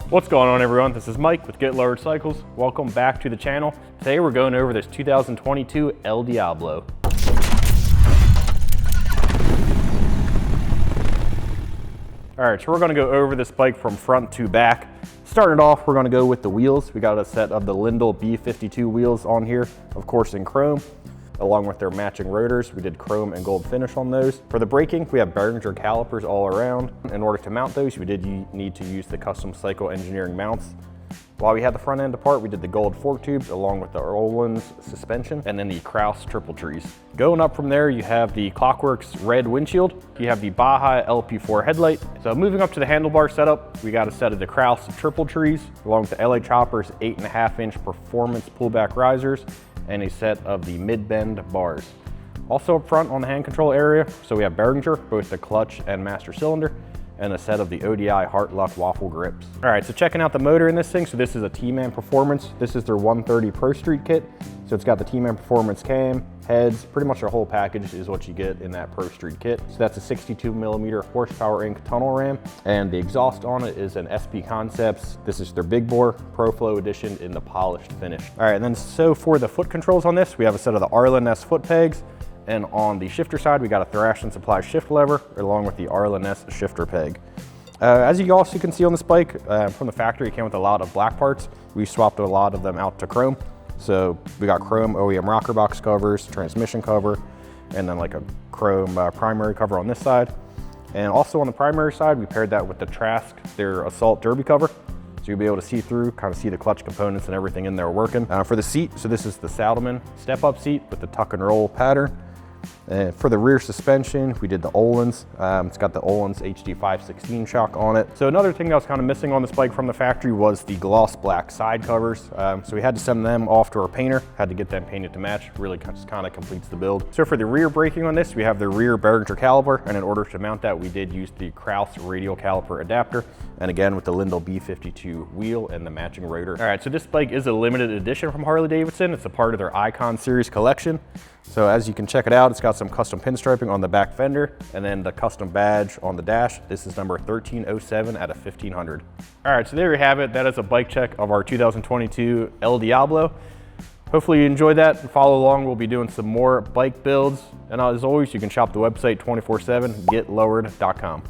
What's going on, everyone? This is Mike with Get Lowered Cycles. Welcome back to the channel. Today we're going over this 2022 El Diablo. All right, so we're gonna go over this bike from front to back. Starting off, we're gonna go with the wheels. We got a set of the Lindell B52 wheels on here, of course in chrome, along with their matching rotors. We did chrome and gold finish on those. For the braking, we have Behringer calipers all around. In order to mount those, we did need to use the custom Cycle Engineering mounts. While we had the front end apart, we did the gold fork tubes along with the Rollins suspension and then the Kraus triple trees. Going up from there, you have the Clockworks red windshield. You have the Baja LP4 headlight. So moving up to the handlebar setup, we got a set of the Kraus triple trees along with the LA Choppers 8.5-inch performance pullback risers and a set of the mid-bend bars. Also up front on the hand control area, so we have Behringer, both the clutch and master cylinder, and a set of the ODI Heartluck waffle grips. All right, so checking out the motor in this thing. So this is a T-Man Performance. This is their 130 Pro Street kit. So it's got the T-Man Performance cam, heads, pretty much their whole package is what you get in that Pro Street kit. So that's a 62mm horsepower Inc. tunnel ram. And the exhaust on it is an SP Concepts. This is their Big Bore Pro Flow edition in the polished finish. All right, and then so for the foot controls on this, we have a set of the Arlen S foot pegs. And on the shifter side, we got a Thrash and Supply shift lever along with the Arlen S shifter peg. As you also can see on this bike, from the factory, it came with a lot of black parts. We swapped a lot of them out to chrome. So we got chrome OEM rocker box covers, transmission cover, and then like a chrome primary cover on this side. And also on the primary side, we paired that with the Trask, their Assault Derby cover. So you'll be able to see through, kind of see the clutch components and everything in there working. For the seat, so this is the Saddleman step-up seat with the tuck and roll pattern. And for the rear suspension, we did the Öhlins. It's got the Öhlins HD 516 shock on it. So another thing that was kind of missing on this bike from the factory was the gloss black side covers. So we had to send them off to our painter, had to get them painted to match. Really just kind of completes the build. So for the rear braking on this, we have the rear Behringer caliper, and in order to mount that, we did use the Kraus radial caliper adapter, and again with the Lindell B52 wheel and the matching rotor. All right, so this bike is a limited edition from Harley-Davidson. It's a part of their Icon Series collection. So as you can check it out, it's got some custom pinstriping on the back fender and then the custom badge on the dash. This is number 1307 out of 1500. All right, so there you have it. That is a bike check of our 2022 El Diablo. Hopefully you enjoyed that and follow along. We'll be doing some more bike builds. And as always, you can shop the website 24/7, getlowered.com.